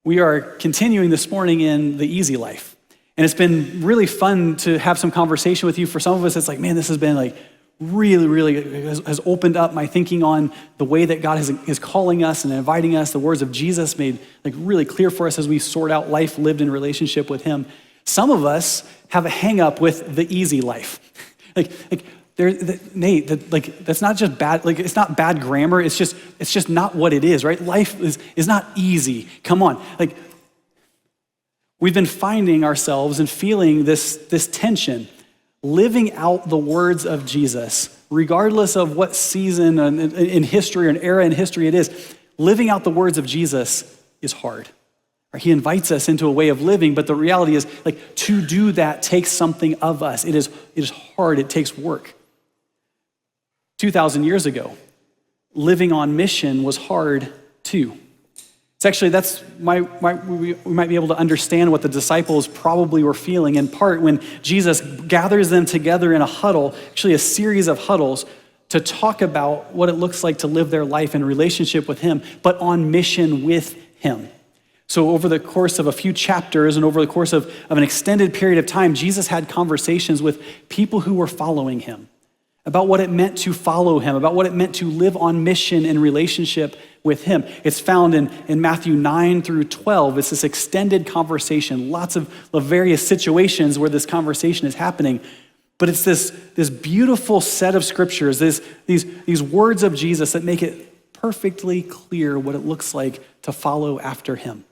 We are continuing this morning in the easy life. And it's been really fun to have some conversation with you. For some of us, it's like, man, this has been like really has opened up my thinking on the way that God is calling us and inviting us. The words of Jesus made like really clear for us as we sort out life lived in relationship with him. Some of us have a hang up with the easy life. Nate, that's not just bad, it's not bad grammar, it's just not what it is, right? Life is not easy. Come on. We've been finding ourselves and feeling this tension, living out the words of Jesus, regardless of what season in history or an era in history it is. Living out the words of Jesus is hard. He invites us into a way of living, but the reality is, to do that takes something of us. It is hard, it takes work. 2,000 years ago, living on mission was hard too. It's actually, we might be able to understand what the disciples probably were feeling in part when Jesus gathers them together in a huddle, actually a series of huddles, to talk about what it looks like to live their life in relationship with him, but on mission with him. So over the course of a few chapters and over the course of an extended period of time, Jesus had conversations with people who were following him about what it meant to follow him, about what it meant to live on mission in relationship with him. It's found in Matthew 9 through 12. It's this extended conversation, lots of various situations where this conversation is happening. But it's this beautiful set of scriptures, these words of Jesus that make it perfectly clear what it looks like to follow after him.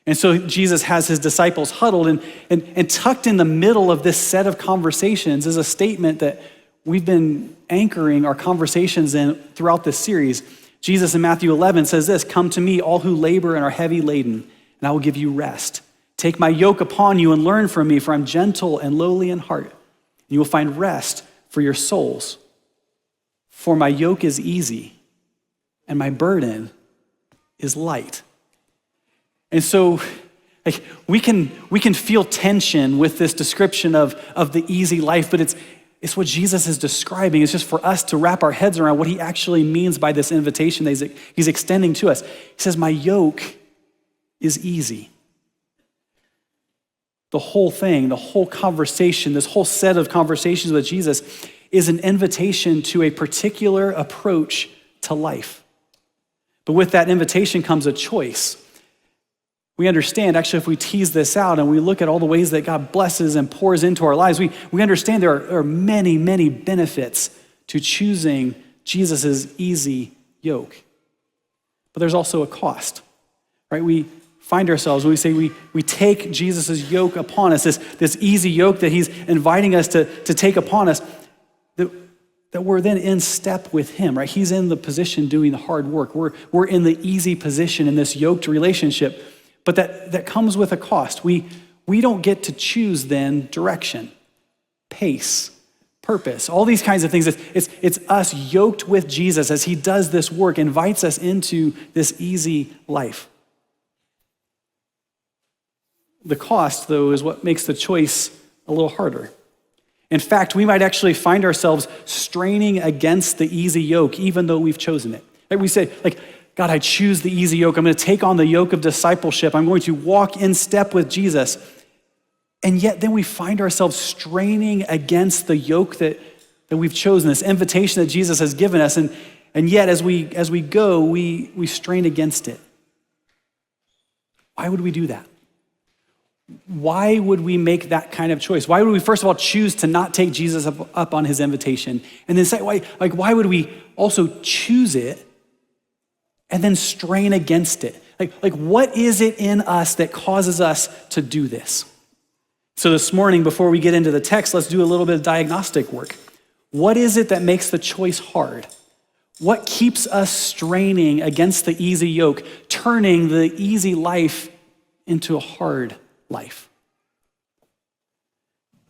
And so Jesus has his disciples huddled, and tucked in the middle of this set of conversations is a statement that we've been anchoring our conversations in throughout this series. Jesus in Matthew 11 says this, "Come to me, all who labor and are heavy laden, and I will give you rest. Take my yoke upon you and learn from me, for I'm gentle and lowly in heart, and you will find rest for your souls. For my yoke is easy, and my burden is light." And so we can feel tension with this description of the easy life, but it's what Jesus is describing. It's just for us to wrap our heads around what he actually means by this invitation that he's extending to us. He says, my yoke is easy. The whole thing, the whole conversation, this whole set of conversations with Jesus is an invitation to a particular approach to life. But with that invitation comes a choice. We understand, actually, if we tease this out and we look at all the ways that God blesses and pours into our lives, we understand there are many, many benefits to choosing Jesus' easy yoke. But there's also a cost, right? We find ourselves, when we say we take Jesus' yoke upon us, this easy yoke that he's inviting us to take upon us, that we're then in step with him, right? He's in the position doing the hard work. We're in the easy position in this yoked relationship. But that comes with a cost. We don't get to choose then direction, pace, purpose, all these kinds of things. It's us yoked with Jesus as he does this work, invites us into this easy life. The cost, though, is what makes the choice a little harder. In fact, we might actually find ourselves straining against the easy yoke, even though we've chosen it. Like we say, God, I choose the easy yoke. I'm going to take on the yoke of discipleship. I'm going to walk in step with Jesus. And yet then we find ourselves straining against the yoke that we've chosen, this invitation that Jesus has given us. And yet as we go, we strain against it. Why would we do that? Why would we make that kind of choice? Why would we, first of all, choose to not take Jesus up on his invitation? And then say, why would we also choose it and then strain against it? What is it in us that causes us to do this? So this morning, before we get into the text, let's do a little bit of diagnostic work. What is it that makes the choice hard? What keeps us straining against the easy yoke, turning the easy life into a hard life?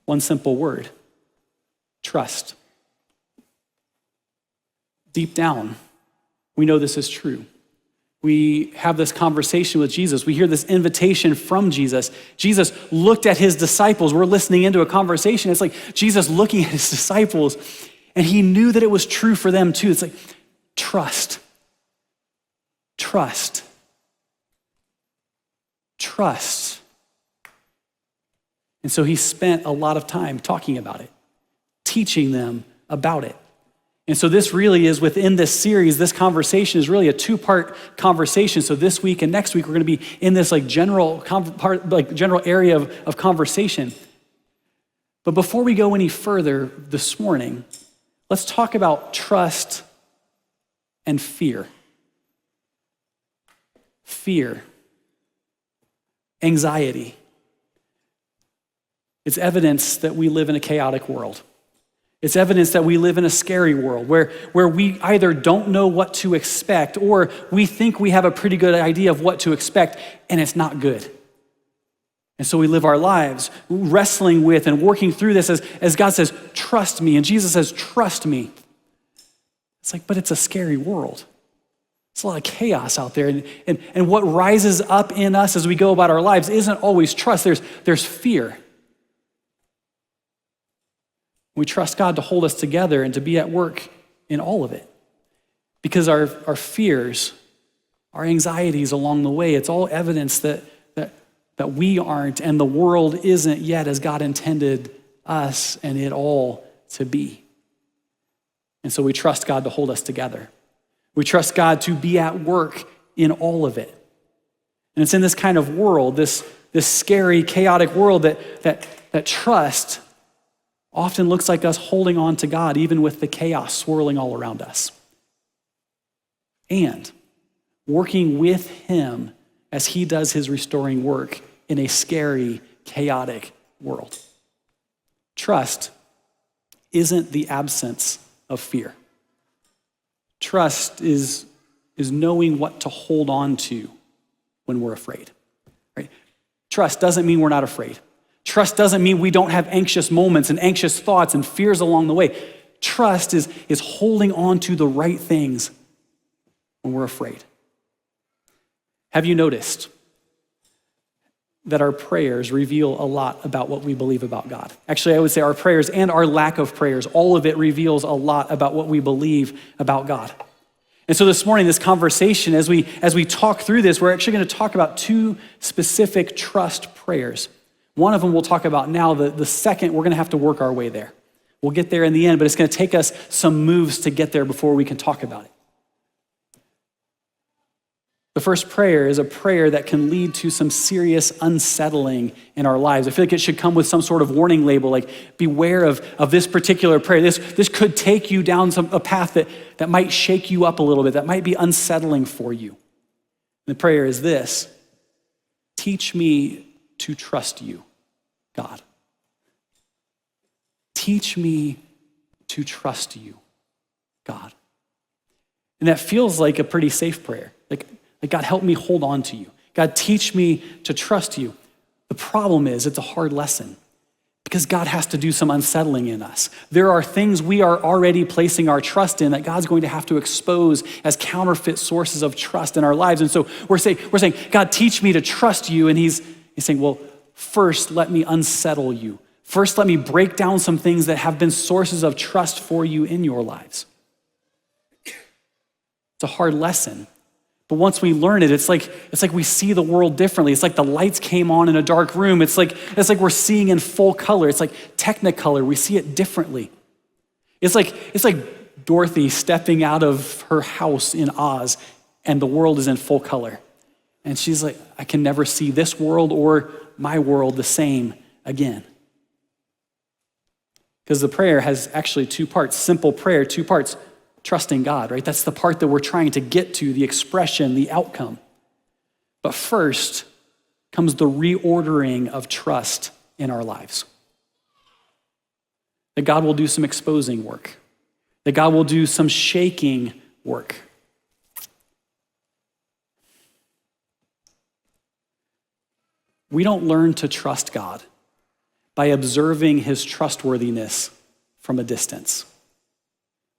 One simple word: trust. Deep down, we know this is true. We have this conversation with Jesus. We hear this invitation from Jesus. Jesus looked at his disciples. We're listening into a conversation. It's like Jesus looking at his disciples, and he knew that it was true for them too. It's like, trust. Trust. trust. And so he spent a lot of time talking about it, teaching them about it. And so this really is within this series, this conversation is really a two-part conversation. So this week and next week, we're going to be in this general area of conversation. But before we go any further this morning, let's talk about trust and fear. Fear, anxiety. It's evidence that we live in a chaotic world. It's evidence that we live in a scary world where we either don't know what to expect or we think we have a pretty good idea of what to expect and it's not good. And so we live our lives wrestling with and working through this as God says, trust me, and Jesus says, trust me. It's like, but it's a scary world. It's a lot of chaos out there. And what rises up in us as we go about our lives isn't always trust. There's fear. We trust God to hold us together and to be at work in all of it. Because our fears, our anxieties along the way, it's all evidence that we aren't and the world isn't yet as God intended us and it all to be. And so we trust God to hold us together. We trust God to be at work in all of it. And it's in this kind of world, this scary, chaotic world that trust often looks like us holding on to God, even with the chaos swirling all around us. And working with him as he does his restoring work in a scary, chaotic world. Trust isn't the absence of fear. Trust is knowing what to hold on to when we're afraid. Right? Trust doesn't mean we're not afraid. Trust doesn't mean we don't have anxious moments and anxious thoughts and fears along the way. Trust is holding on to the right things when we're afraid. Have you noticed that our prayers reveal a lot about what we believe about God? Actually, I would say our prayers and our lack of prayers, all of it reveals a lot about what we believe about God. And so this morning, this conversation, as we talk through this, we're actually going to talk about two specific trust prayers. One of them we'll talk about now. The second, we're going to have to work our way there. We'll get there in the end, but it's going to take us some moves to get there before we can talk about it. The first prayer is a prayer that can lead to some serious unsettling in our lives. I feel like it should come with some sort of warning label, like beware of this particular prayer. This could take you down a path that might shake you up a little bit, that might be unsettling for you. And the prayer is this: teach me to trust you, God. Teach me to trust you, God. And that feels like a pretty safe prayer. Like God, help me hold on to you. God, teach me to trust you. The problem is it's a hard lesson because God has to do some unsettling in us. There are things we are already placing our trust in that God's going to have to expose as counterfeit sources of trust in our lives. And so we're saying, God, teach me to trust you. And he's saying, well, first, let me unsettle you. First, let me break down some things that have been sources of trust for you in your lives. It's a hard lesson. But once we learn it, it's like we see the world differently. It's like the lights came on in a dark room. It's like we're seeing in full color. It's like Technicolor. We see it differently. It's like Dorothy stepping out of her house in Oz and the world is in full color. And she's like, I can never see this world or my world the same again. Because the prayer has actually two parts. Simple prayer, two parts. Trusting God, right? That's the part that we're trying to get to, the expression, the outcome. But first comes the reordering of trust in our lives. That God will do some exposing work. That God will do some shaking work. We don't learn to trust God by observing his trustworthiness from a distance,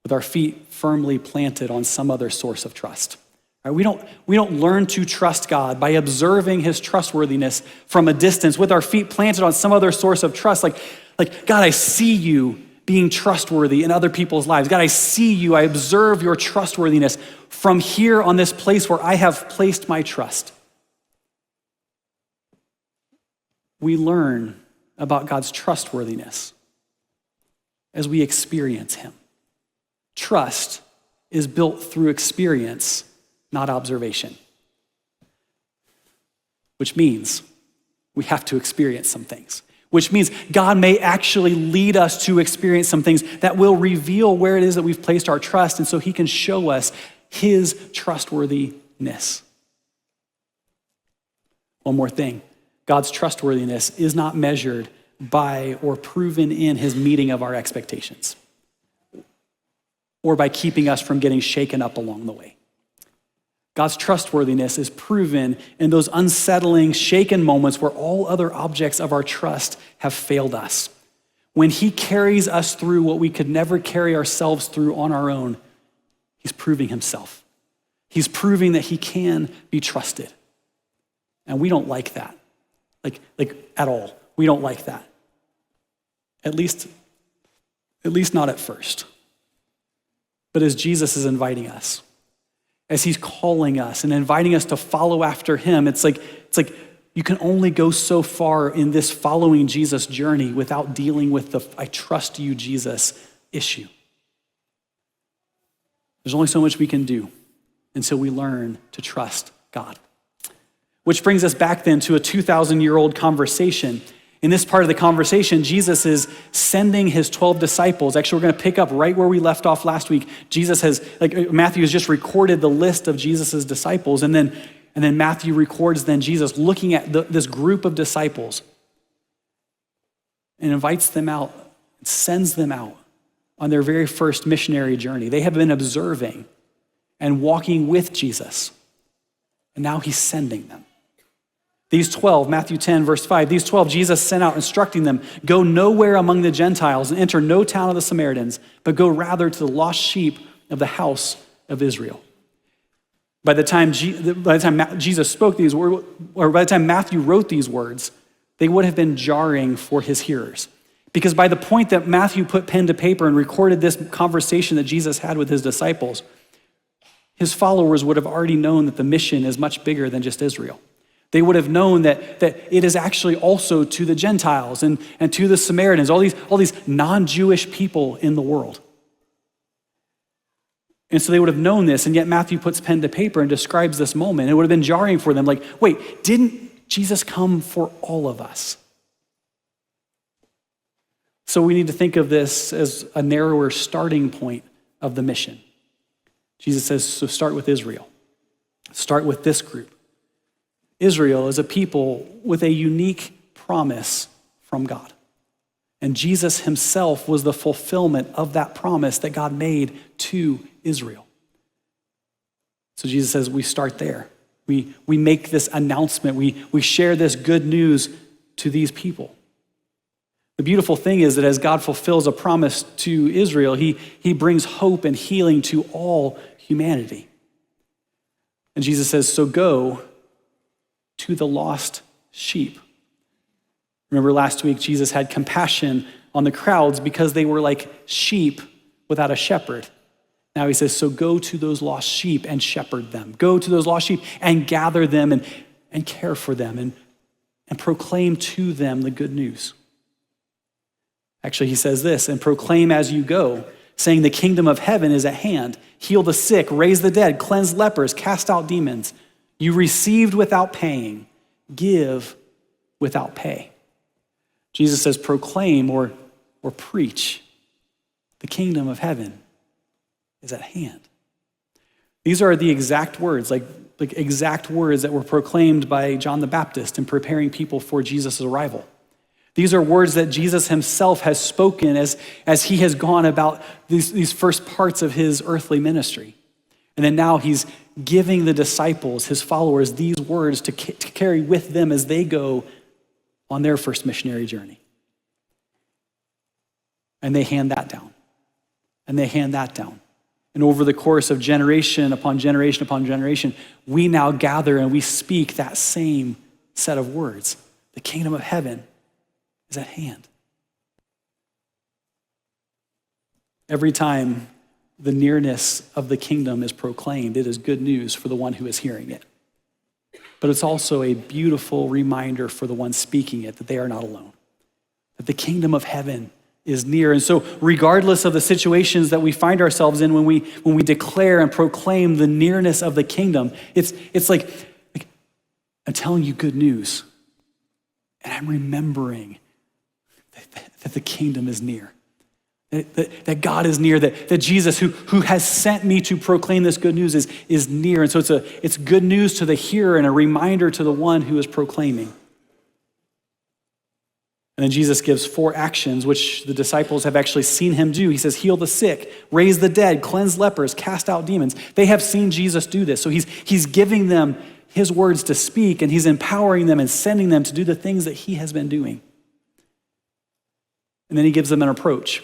with our feet firmly planted on some other source of trust. Right? We don't learn to trust God by observing his trustworthiness from a distance with our feet planted on some other source of trust. Like God, I see you being trustworthy in other people's lives. God, I see you, I observe your trustworthiness from here on this place where I have placed my trust. we learn about God's trustworthiness as we experience him. Trust is built through experience, not observation. Which means we have to experience some things. Which means God may actually lead us to experience some things that will reveal where it is that we've placed our trust, and so he can show us his trustworthiness. One more thing. God's trustworthiness is not measured by or proven in his meeting of our expectations or by keeping us from getting shaken up along the way. God's trustworthiness is proven in those unsettling, shaken moments where all other objects of our trust have failed us. When he carries us through what we could never carry ourselves through on our own, he's proving himself. He's proving that he can be trusted. And we don't like that, like at all. We don't like that. At least not at first. But as Jesus is inviting us, as he's calling us and inviting us to follow after him, it's like you can only go so far in this following Jesus journey without dealing with the I trust you, Jesus issue. There's only so much we can do until we learn to trust God. Which brings us back then to a 2,000-year-old conversation. In this part of the conversation, Jesus is sending his 12 disciples. Actually, we're going to pick up right where we left off last week. Matthew has just recorded the list of Jesus' disciples, and then Matthew records then Jesus looking at this group of disciples and invites them out, sends them out on their very first missionary journey. They have been observing and walking with Jesus, and now he's sending them. These 12, Matthew 10, verse 5, these 12 Jesus sent out instructing them, go nowhere among the Gentiles and enter no town of the Samaritans, but go rather to the lost sheep of the house of Israel. By the time Jesus spoke these words, or by the time Matthew wrote these words, they would have been jarring for his hearers. Because by the point that Matthew put pen to paper and recorded this conversation that Jesus had with his disciples, his followers would have already known that the mission is much bigger than just Israel. They would have known that it is actually also to the Gentiles and to the Samaritans, all these non-Jewish people in the world. And so they would have known this, and yet Matthew puts pen to paper and describes this moment. It would have been jarring for them, like, wait, didn't Jesus come for all of us? So we need to think of this as a narrower starting point of the mission. Jesus says, so start with Israel. Start with this group. Israel is a people with a unique promise from God. And Jesus himself was the fulfillment of that promise that God made to Israel. So Jesus says we start there. We make this announcement. We share this good news to these people. The beautiful thing is that as God fulfills a promise to Israel, he brings hope and healing to all humanity. And Jesus says, so go to the lost sheep. Remember last week, Jesus had compassion on the crowds because they were like sheep without a shepherd. Now he says, so go to those lost sheep and shepherd them. Go to those lost sheep and gather them and care for them and proclaim to them the good news. Actually, he says this, and proclaim as you go, saying the kingdom of heaven is at hand. Heal the sick, raise the dead, cleanse lepers, cast out demons. You received without paying, give without pay. Jesus says proclaim or preach. The kingdom of heaven is at hand. These are the exact words, like exact words that were proclaimed by John the Baptist in preparing people for Jesus' arrival. These are words that Jesus himself has spoken as he has gone about these first parts of his earthly ministry. And then now he's giving the disciples, his followers, these words to carry with them as they go on their first missionary journey. And they hand that down. And they hand that down. And over the course of generation upon generation upon generation, we now gather and we speak that same set of words. The kingdom of heaven is at hand. Every time the nearness of the kingdom is proclaimed, it is good news for the one who is hearing it. but it's also a beautiful reminder for the one speaking it that they are not alone, that the kingdom of heaven is near. And so regardless of the situations that we find ourselves in when we declare and proclaim the nearness of the kingdom, it's like I'm telling you good news, and I'm remembering that the kingdom is near. That God is near, that Jesus, who has sent me to proclaim this good news, is near. And so it's good news to the hearer and a reminder to the one who is proclaiming. And then Jesus gives 4 actions, which the disciples have actually seen him do. He says, heal the sick, raise the dead, cleanse lepers, cast out demons. They have seen Jesus do this. So he's giving them his words to speak, and he's empowering them and sending them to do the things that he has been doing. And then he gives them an approach.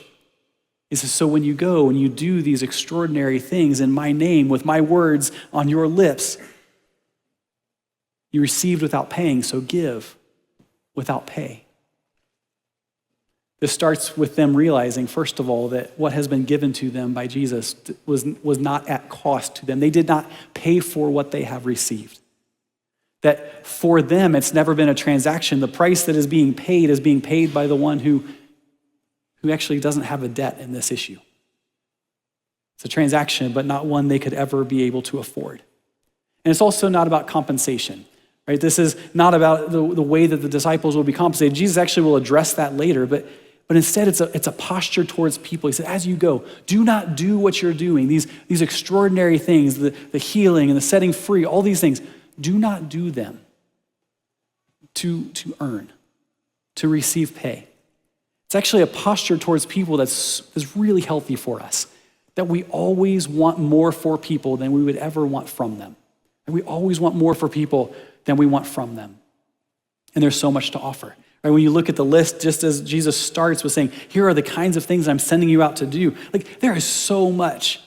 He says, so when you go and you do these extraordinary things in my name, with my words on your lips, you received without paying, so give without pay. This starts with them realizing, first of all, that what has been given to them by Jesus was not at cost to them. They did not pay for what they have received. That for them, it's never been a transaction. The price that is being paid by the one who actually doesn't have a debt in this issue. It's a transaction, but not one they could ever be able to afford. And it's also not about compensation. Right? This is not about the way that the disciples will be compensated. Jesus actually will address that later, but instead it's a posture towards people. He said, as you go, do not do what you're doing, these extraordinary things, the healing and the setting free, all these things, do not do them to earn, to receive pay. It's actually a posture towards people that's really healthy for us, that we always want more for people than we would ever want from them. And we always want more for people than we want from them. And there's so much to offer. Right? When you look at the list, just as Jesus starts with saying, here are the kinds of things I'm sending you out to do. Like, there is so much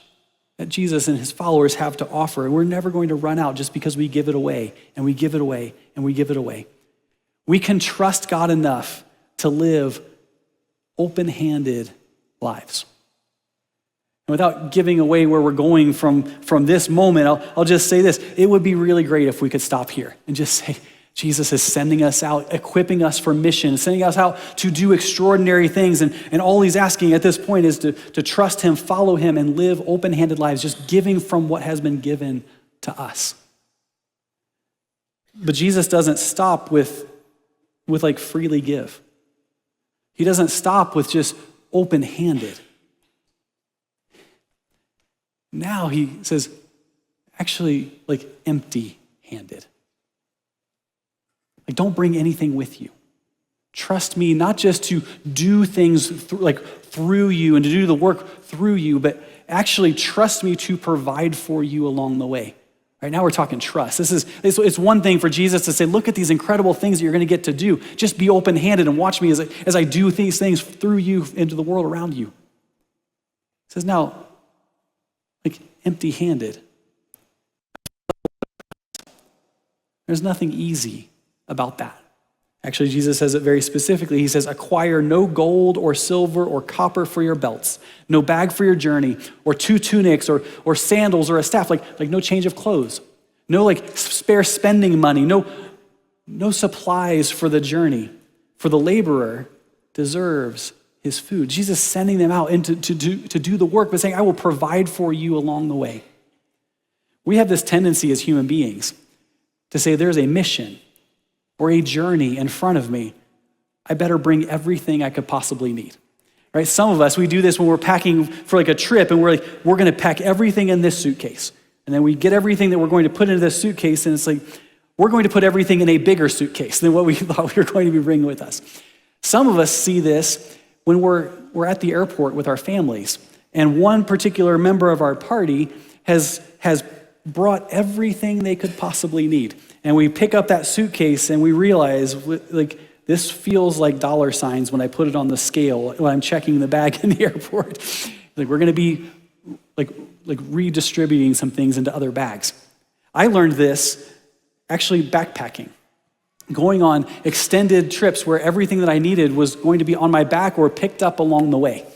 that Jesus and his followers have to offer. And we're never going to run out just because we give it away, and we give it away, and we give it away. We can trust God enough to live open-handed lives. And without giving away where we're going from this moment, I'll just say this. It would be really great if we could stop here and just say, Jesus is sending us out, equipping us for mission, sending us out to do extraordinary things. And all he's asking at this point is to trust him, follow him, and live open-handed lives, just giving from what has been given to us. But Jesus doesn't stop with like freely give. He doesn't stop with just open-handed. Now he says, actually, like empty-handed. Like, don't bring anything with you. Trust me not just to do things through you and to do the work through you, but actually trust me to provide for you along the way. Right now we're talking trust. It's one thing for Jesus to say, look at these incredible things that you're going to get to do. Just be open-handed and watch me as I do these things through you into the world around you. He says, now, like empty-handed. There's nothing easy about that. Actually, Jesus says it very specifically. He says, acquire no gold or silver or copper for your belts, no bag for your journey, or 2 tunics or sandals or a staff, like no change of clothes, no like spare spending money, no supplies for the journey. For the laborer deserves his food. Jesus sending them out to do the work, but saying, I will provide for you along the way. We have this tendency as human beings to say there's a mission or a journey in front of me. I better bring everything I could possibly need. Right? Some of us, we do this when we're packing for like a trip, and we're going to pack everything in this suitcase. And then we get everything that we're going to put into this suitcase, and it's like, we're going to put everything in a bigger suitcase than what we thought we were going to be bringing with us. Some of us see this when we're at the airport with our families, and one particular member of our party has brought everything they could possibly need. And we pick up that suitcase and we realize, like, this feels like dollar signs when I put it on the scale when I'm checking the bag in the airport. Like, we're going to be like redistributing some things into other bags. I learned this actually backpacking, going on extended trips where everything that I needed was going to be on my back or picked up along the way.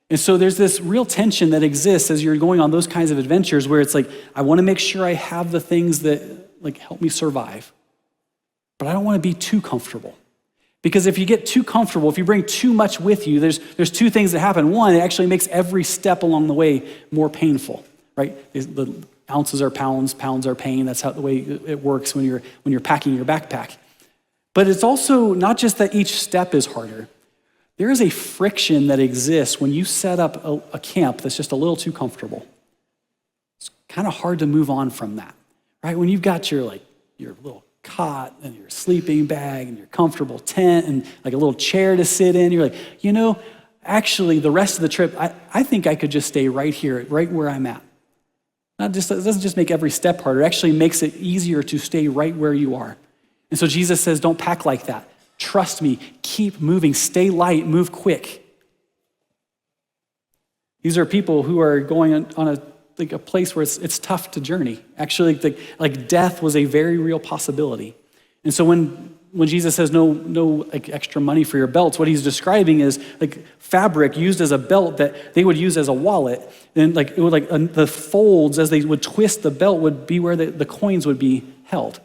And so there's this real tension that exists as you're going on those kinds of adventures where it's like, I want to make sure I have the things that help me survive. But I don't want to be too comfortable. Because if you get too comfortable, if you bring too much with you, there's two things that happen. One, it actually makes every step along the way more painful, right? The ounces are pounds, pounds are pain. That's how the way it works when you're packing your backpack. But it's also not just that each step is harder. There is a friction that exists when you set up a camp that's just a little too comfortable. It's kind of hard to move on from that, right? When you've got your little cot and your sleeping bag and your comfortable tent and like a little chair to sit in, you're like, actually the rest of the trip, I think I could just stay right here, right where I'm at. It doesn't just make every step harder, it actually makes it easier to stay right where you are. And so Jesus says, don't pack like that. Trust me, keep moving, stay light, move quick. These are people who are going on a place where it's tough to journey. Actually, death was a very real possibility. And so when Jesus says no extra money for your belts, what he's describing is fabric used as a belt that they would use as a wallet. And the folds as they would twist the belt would be where the coins would be held.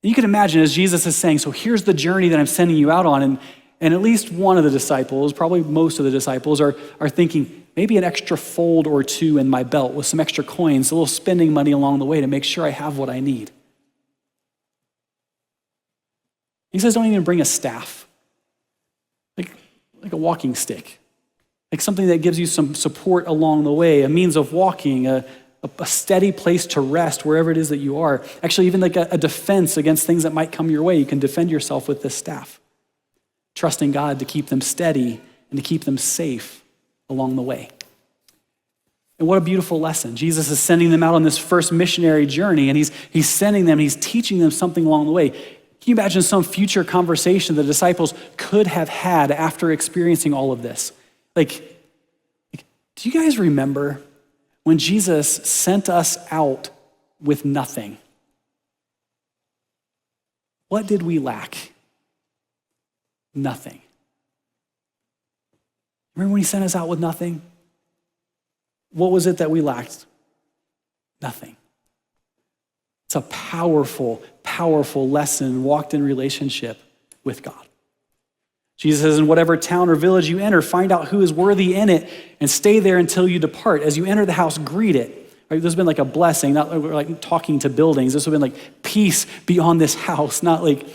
And you can imagine as Jesus is saying, so here's the journey that I'm sending you out on, and at least one of the disciples, probably most of the disciples, are thinking, maybe an extra fold or two in my belt with some extra coins, a little spending money along the way to make sure I have what I need. He says, don't even bring a staff, like a walking stick, like something that gives you some support along the way, a means of walking, a steady place to rest wherever it is that you are. Actually, even like a defense against things that might come your way. You can defend yourself with this staff, trusting God to keep them steady and to keep them safe along the way. And what a beautiful lesson. Jesus is sending them out on this first missionary journey, and he's sending them, he's teaching them something along the way. Can you imagine some future conversation the disciples could have had after experiencing all of this? Do you guys remember when Jesus sent us out with nothing? What did we lack? Nothing. Remember when he sent us out with nothing? What was it that we lacked? Nothing. It's a powerful, powerful lesson walked in relationship with God. Jesus says, in whatever town or village you enter, find out who is worthy in it and stay there until you depart. As you enter the house, greet it. Right? This has been like a blessing, not like talking to buildings. This would have been like peace be on this house, not like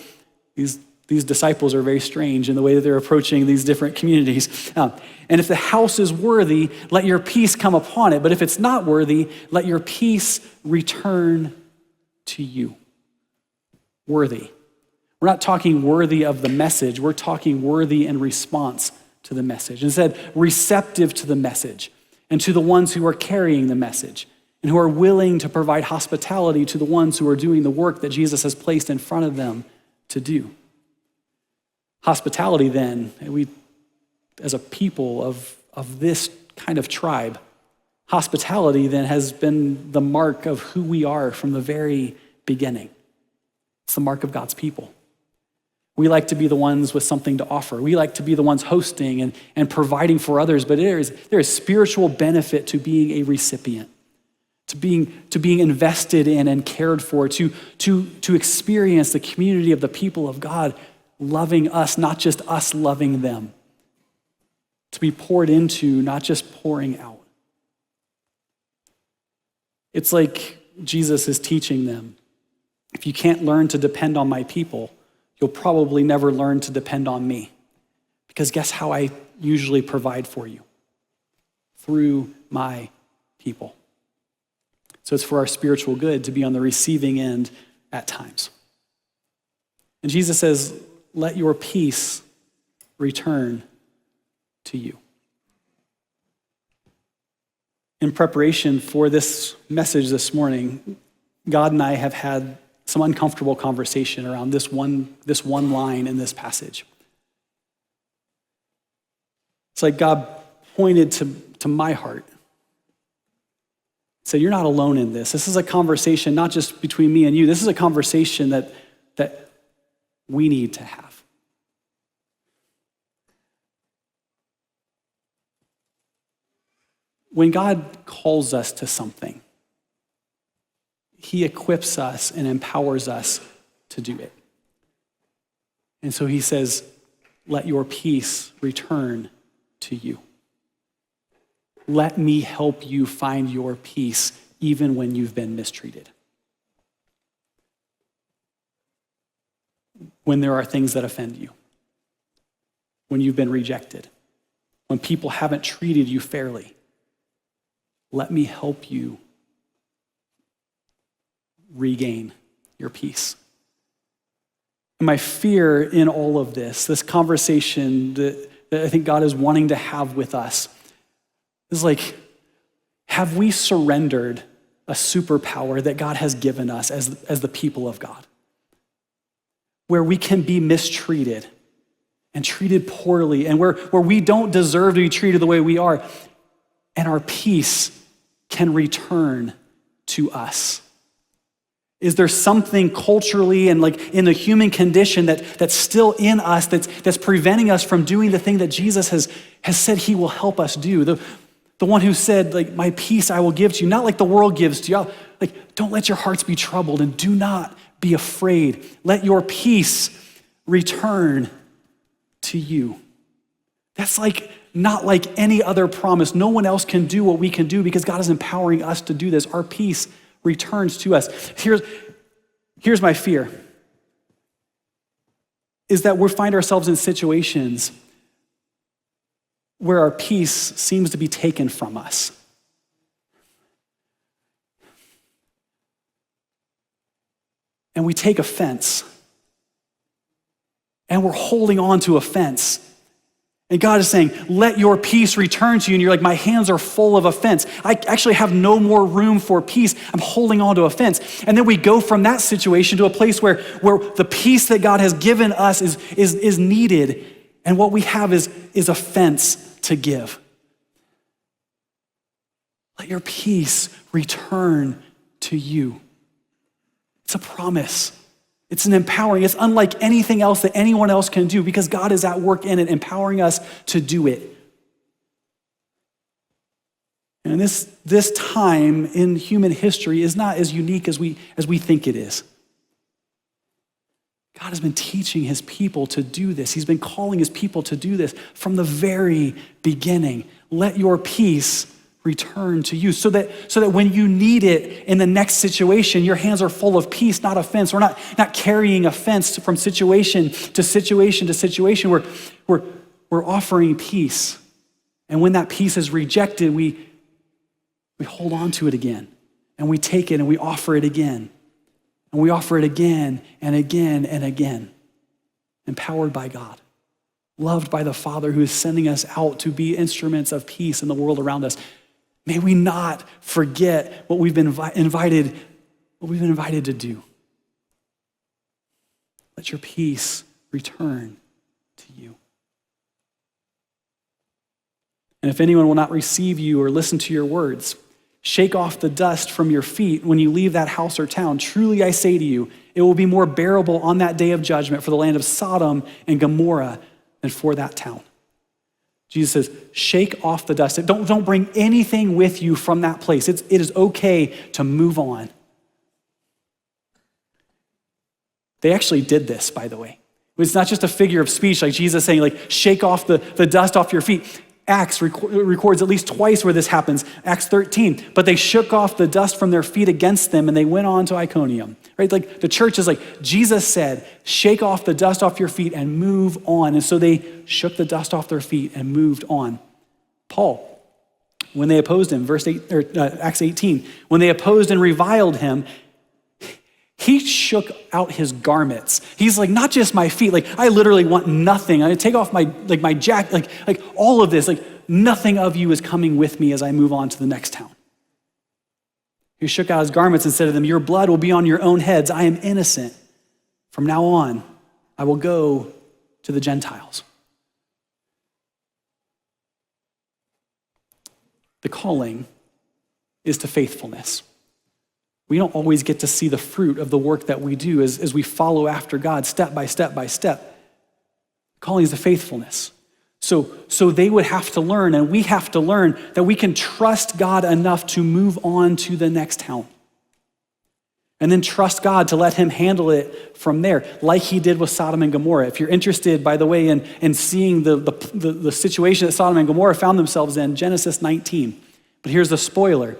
these disciples are very strange in the way that they're approaching these different communities. And if the house is worthy, let your peace come upon it. But if it's not worthy, let your peace return to you. Worthy. We're not talking worthy of the message. We're talking worthy in response to the message. Instead, receptive to the message and to the ones who are carrying the message and who are willing to provide hospitality to the ones who are doing the work that Jesus has placed in front of them to do. Hospitality then, we as a people of this kind of tribe, hospitality then has been the mark of who we are from the very beginning. It's the mark of God's people. We like to be the ones with something to offer. We like to be the ones hosting and providing for others, but there is spiritual benefit to being a recipient, to being invested in and cared for, to experience the community of the people of God loving us, not just us loving them, to be poured into, not just pouring out. It's like Jesus is teaching them, if you can't learn to depend on my people, you'll probably never learn to depend on me. Because guess how I usually provide for you? Through my people. So it's for our spiritual good to be on the receiving end at times. And Jesus says, let your peace return to you. In preparation for this message this morning, God and I have had some uncomfortable conversation around this one line in this passage. It's like God pointed to my heart. Said, you're not alone in this. This is a conversation not just between me and you. This is a conversation that we need to have. When God calls us to something, he equips us and empowers us to do it. And so he says, let your peace return to you. Let me help you find your peace even when you've been mistreated. When there are things that offend you, when you've been rejected, when people haven't treated you fairly, let me help you regain your peace. And my fear in all of this conversation that I think God is wanting to have with us is like, have we surrendered a superpower that God has given us as the people of God? Where we can be mistreated and treated poorly, and where we don't deserve to be treated the way we are, and our peace can return to us. Is there something culturally and like in the human condition that's still in us that's preventing us from doing the thing that Jesus has said he will help us do? The one who said, like, my peace I will give to you, not like the world gives to you. Like, don't let your hearts be troubled and do not be afraid. Let your peace return to you. That's like not like any other promise. No one else can do what we can do because God is empowering us to do this. Our peace returns to us. Here's my fear, is that we find ourselves in situations where our peace seems to be taken from us. And we take offense. And we're holding on to offense. And God is saying, let your peace return to you. And you're like, my hands are full of offense. I actually have no more room for peace. I'm holding on to offense. And then we go from that situation to a place where the peace that God has given us is needed. And what we have is offense to give. Let your peace return to you. It's a promise. It's an empowering. It's unlike anything else that anyone else can do because God is at work in it, empowering us to do it. And this time in human history is not as unique as we think it is. God has been teaching his people to do this. He's been calling his people to do this from the very beginning. Let your peace return to you so that when you need it in the next situation, your hands are full of peace, not offense. We're not carrying offense from situation to situation to situation. We're offering peace. And when that peace is rejected, we hold on to it again. And we take it and we offer it again. And we offer it again and again and again. Empowered by God. Loved by the Father who is sending us out to be instruments of peace in the world around us. May we not forget what we've been invited to do. Let your peace return to you. And if anyone will not receive you or listen to your words, shake off the dust from your feet when you leave that house or town. Truly I say to you, it will be more bearable on that day of judgment for the land of Sodom and Gomorrah than for that town. Jesus says, shake off the dust. Don't bring anything with you from that place. It is okay to move on. They actually did this, by the way. It's not just a figure of speech like Jesus saying, like, shake off the dust off your feet. Acts records at least twice where this happens. Acts 13. But they shook off the dust from their feet against them and they went on to Iconium. Right? Like the church is like, Jesus said, shake off the dust off your feet and move on. And so they shook the dust off their feet and moved on. Paul, when they opposed him, Acts 18, when they opposed and reviled him, he shook out his garments. He's like, not just my feet. Like, I literally want nothing. I take off my jacket, like all of this. Like, nothing of you is coming with me as I move on to the next town. He shook out his garments and said to them, your blood will be on your own heads. I am innocent. From now on, I will go to the Gentiles. The calling is to faithfulness. We don't always get to see the fruit of the work that we do as we follow after God step by step by step. Calling is the faithfulness. So they would have to learn, and we have to learn that we can trust God enough to move on to the next town. And then trust God to let him handle it from there, like he did with Sodom and Gomorrah. If you're interested, by the way, in seeing the situation that Sodom and Gomorrah found themselves in, Genesis 19. But here's the spoiler.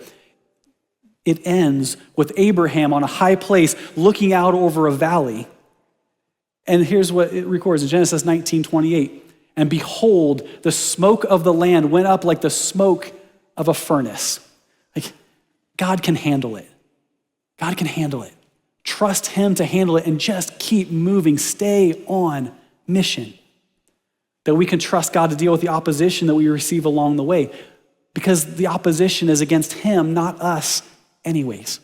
It ends with Abraham on a high place looking out over a valley. And here's what it records in Genesis 19:28. And behold, the smoke of the land went up like the smoke of a furnace. Like, God can handle it. God can handle it. Trust him to handle it and just keep moving. Stay on mission. That we can trust God to deal with the opposition that we receive along the way, because the opposition is against him, not us anyways.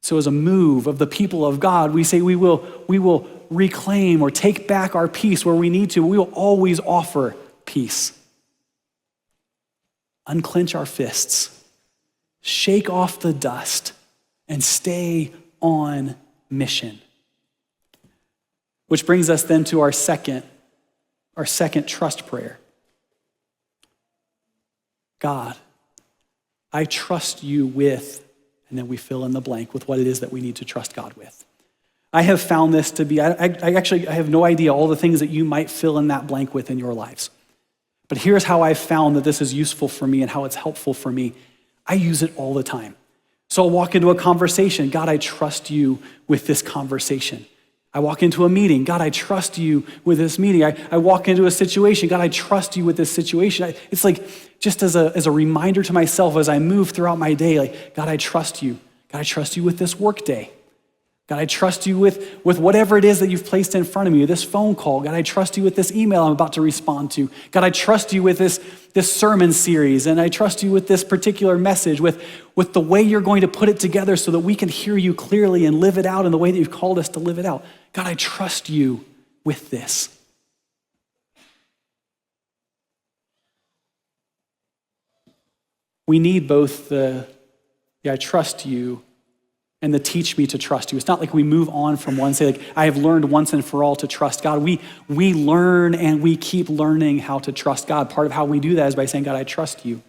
So as a move of the people of God, we say we will reclaim or take back our peace where we need to. We will always offer peace. Unclench our fists. Shake off the dust and stay on mission. Which brings us then to our second trust prayer. God, I trust you with, and then we fill in the blank with what it is that we need to trust God with. I have found this to be, I have no idea all the things that you might fill in that blank with in your lives. But here's how I've found that this is useful for me and how it's helpful for me. I use it all the time. So I'll walk into a conversation. God, I trust you with this conversation. I walk into a meeting. God, I trust you with this meeting. I walk into a situation. God, I trust you with this situation. It's like just as a reminder to myself as I move throughout my day, like, God, I trust you. God, I trust you with this work day. God, I trust you with whatever it is that you've placed in front of me, this phone call. God, I trust you with this email I'm about to respond to. God, I trust you with this sermon series, and I trust you with this particular message, with the way you're going to put it together so that we can hear you clearly and live it out in the way that you've called us to live it out. God, I trust you with this. We need both I trust you and the teach me to trust you. It's not like we move on from one, say like, I have learned once and for all to trust God. We learn and we keep learning how to trust God. Part of how we do that is by saying, God, I trust you.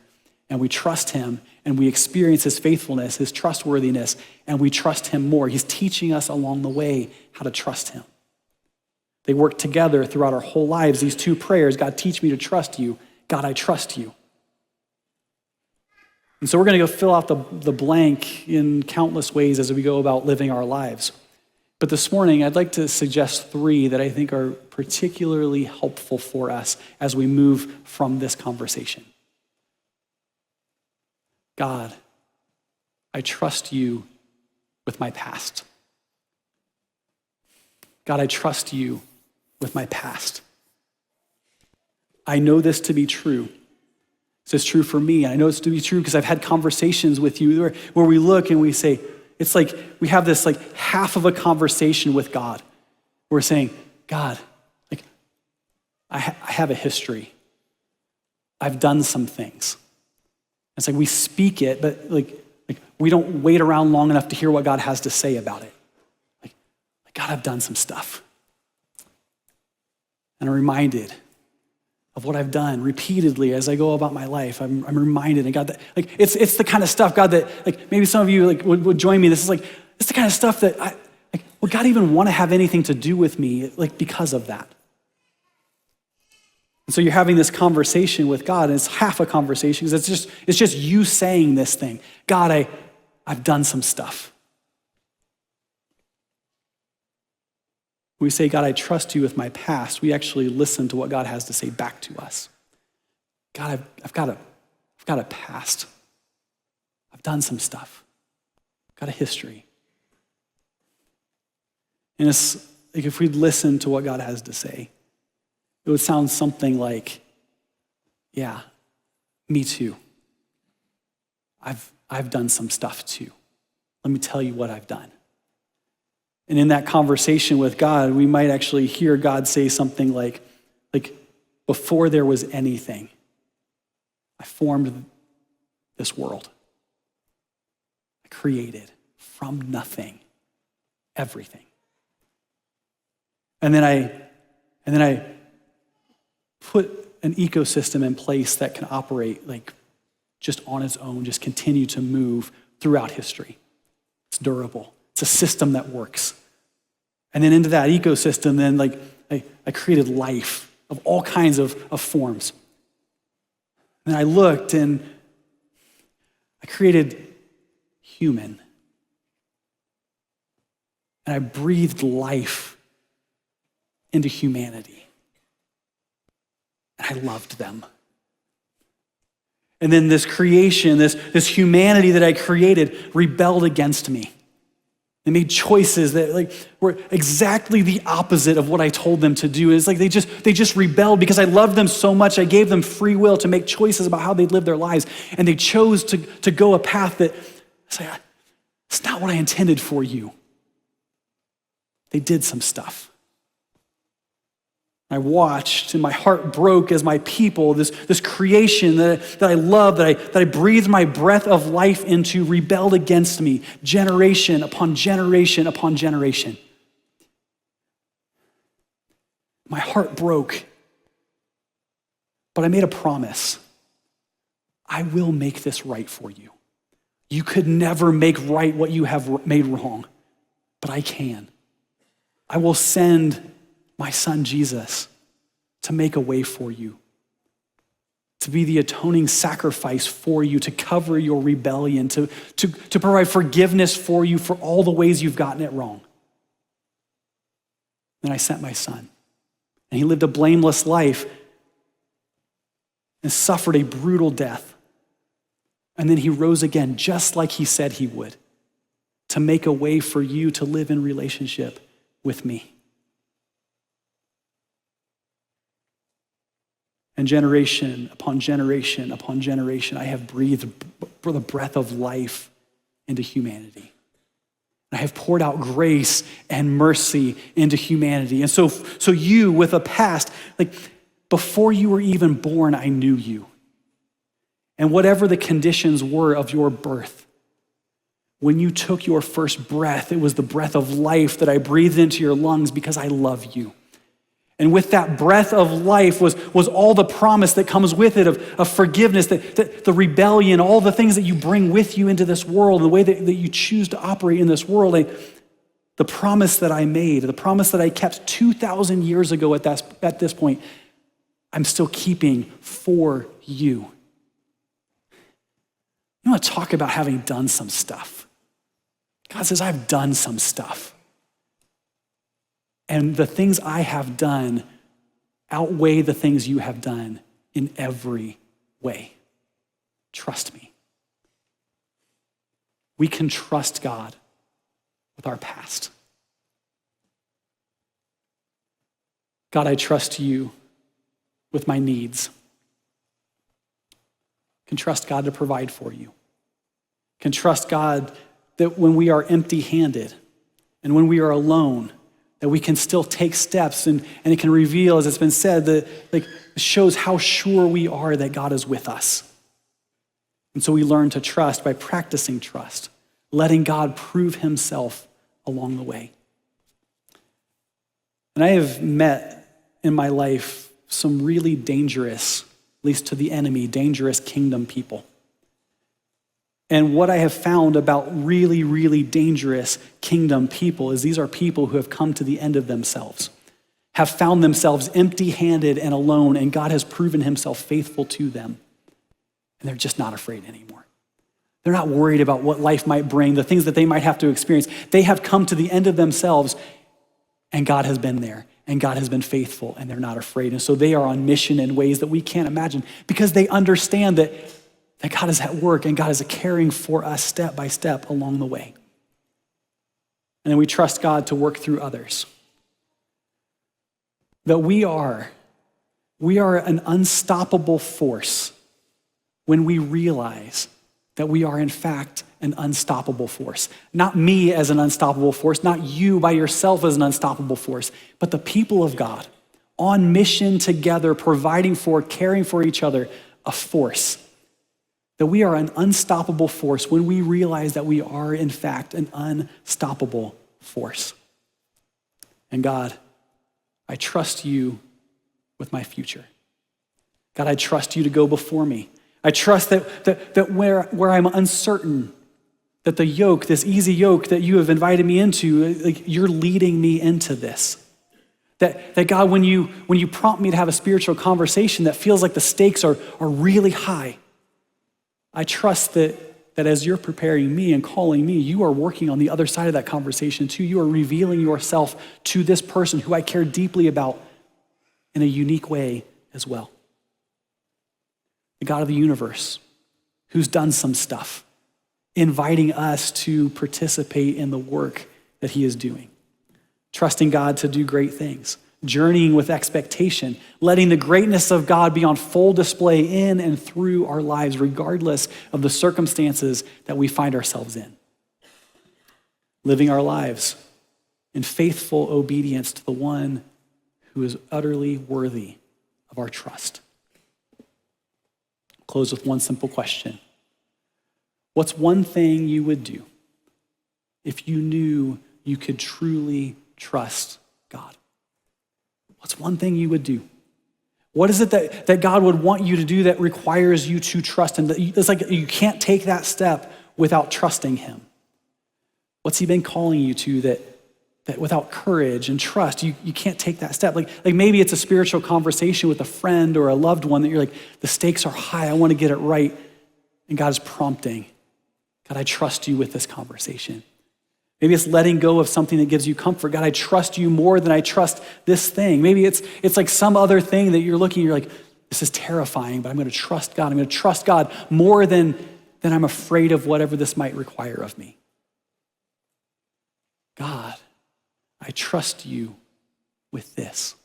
And we trust him and we experience his faithfulness, his trustworthiness, and we trust him more. He's teaching us along the way how to trust him. They work together throughout our whole lives. These two prayers, God, teach me to trust you. God, I trust you. And so we're going to go fill out the blank in countless ways as we go about living our lives. But this morning, I'd like to suggest 3 that I think are particularly helpful for us as we move from this conversation. God, I trust you with my past. God, I trust you with my past. I know this to be true. This is true for me. And I know it's to be true because I've had conversations with you where we look and we say, it's like we have this like half of a conversation with God. We're saying, God, like I have a history. I've done some things. It's like we speak it, but like we don't wait around long enough to hear what God has to say about it. Like God, I've done some stuff. And I'm reminded of what I've done repeatedly as I go about my life. I'm reminded, and God, that like it's the kind of stuff, God, that like maybe some of you like would join me. This is like it's the kind of stuff that would God even want to have anything to do with me, like because of that? And so you're having this conversation with God, and it's half a conversation because it's just you saying this thing. God, I've done some stuff. We say, God, I trust you with my past. We actually listen to what God has to say back to us. God, I've got a past. I've done some stuff. I've got a history. And it's like if we'd listen to what God has to say, it would sound something like, yeah, me too. I've done some stuff too. Let me tell you what I've done. And in that conversation with God, we might actually hear God say something like before there was anything, I formed this world. I created from nothing everything. And then I put an ecosystem in place that can operate like just on its own, just continue to move throughout history. It's durable. It's a system that works. And then into that ecosystem, then I created life of all kinds of forms. And I looked and I created human. And I breathed life into humanity. And I loved them. And then this creation, this humanity that I created rebelled against me. They made choices that were exactly the opposite of what I told them to do. It's like they just rebelled because I loved them so much. I gave them free will to make choices about how they'd live their lives. And they chose to go a path that, it's like, it's not what I intended for you. They did some stuff. I watched and my heart broke as my people, this creation that I love, that I breathed my breath of life into, rebelled against me, generation upon generation upon generation. My heart broke, but I made a promise. I will make this right for you. You could never make right what you have made wrong, but I can. I will send my son Jesus to make a way for you, to be the atoning sacrifice for you, to cover your rebellion, to provide forgiveness for you for all the ways you've gotten it wrong. Then I sent my son, and he lived a blameless life and suffered a brutal death. And then he rose again, just like he said he would, to make a way for you to live in relationship with me. And generation upon generation upon generation, I have breathed the breath of life into humanity. I have poured out grace and mercy into humanity. And so you, with a past, before you were even born, I knew you. And whatever the conditions were of your birth, when you took your first breath, it was the breath of life that I breathed into your lungs because I love you. And with that breath of life was all the promise that comes with it of forgiveness, that the rebellion, all the things that you bring with you into this world, the way that you choose to operate in this world. The promise that I made, the promise that I kept 2,000 years ago at this point, I'm still keeping for you. You want to talk about having done some stuff. God says, I've done some stuff. And the things I have done outweigh the things you have done in every way. Trust me. We can trust God with our past. God, I trust you with my needs. Can trust God to provide for you. Can trust God that when we are empty-handed and when we are alone, that we can still take steps and it can reveal, as it's been said, that it shows how sure we are that God is with us. And so we learn to trust by practicing trust, letting God prove himself along the way. And I have met in my life some really dangerous, at least to the enemy, dangerous kingdom people. And what I have found about really, really dangerous kingdom people is these are people who have come to the end of themselves, have found themselves empty-handed and alone, and God has proven himself faithful to them. And they're just not afraid anymore. They're not worried about what life might bring, the things that they might have to experience. They have come to the end of themselves, and God has been there, and God has been faithful, and they're not afraid. And so they are on mission in ways that we can't imagine because they understand that God is at work and God is caring for us step by step along the way. And then we trust God to work through others. That we are an unstoppable force when we realize that we are in fact an unstoppable force. Not me as an unstoppable force, not you by yourself as an unstoppable force, but the people of God on mission together, providing for, caring for each other, a force. That we are an unstoppable force when we realize that we are, in fact, an unstoppable force. And God, I trust you with my future. God, I trust you to go before me. I trust that where I'm uncertain, That the yoke, this easy yoke that you have invited me into, like you're leading me into this. That God, when you prompt me to have a spiritual conversation that feels like the stakes are really high, I trust that as you're preparing me and calling me, you are working on the other side of that conversation too. You are revealing yourself to this person who I care deeply about in a unique way as well. The God of the universe, who's done some stuff, inviting us to participate in the work that he is doing. Trusting God to do great things, journeying with expectation, letting the greatness of God be on full display in and through our lives, regardless of the circumstances that we find ourselves in. Living our lives in faithful obedience to the one who is utterly worthy of our trust. I'll close with one simple question. What's one thing you would do if you knew you could truly trust God? What's one thing you would do? What is it that God would want you to do that requires you to trust him? It's like you can't take that step without trusting him. What's he been calling you to that without courage and trust, you can't take that step? Like maybe it's a spiritual conversation with a friend or a loved one that you're like, the stakes are high, I want to get it right. And God is prompting, God, I trust you with this conversation. Maybe it's letting go of something that gives you comfort. God, I trust you more than I trust this thing. Maybe it's like some other thing that you're like, this is terrifying, but I'm going to trust God. I'm going to trust God more than I'm afraid of whatever this might require of me. God, I trust you with this.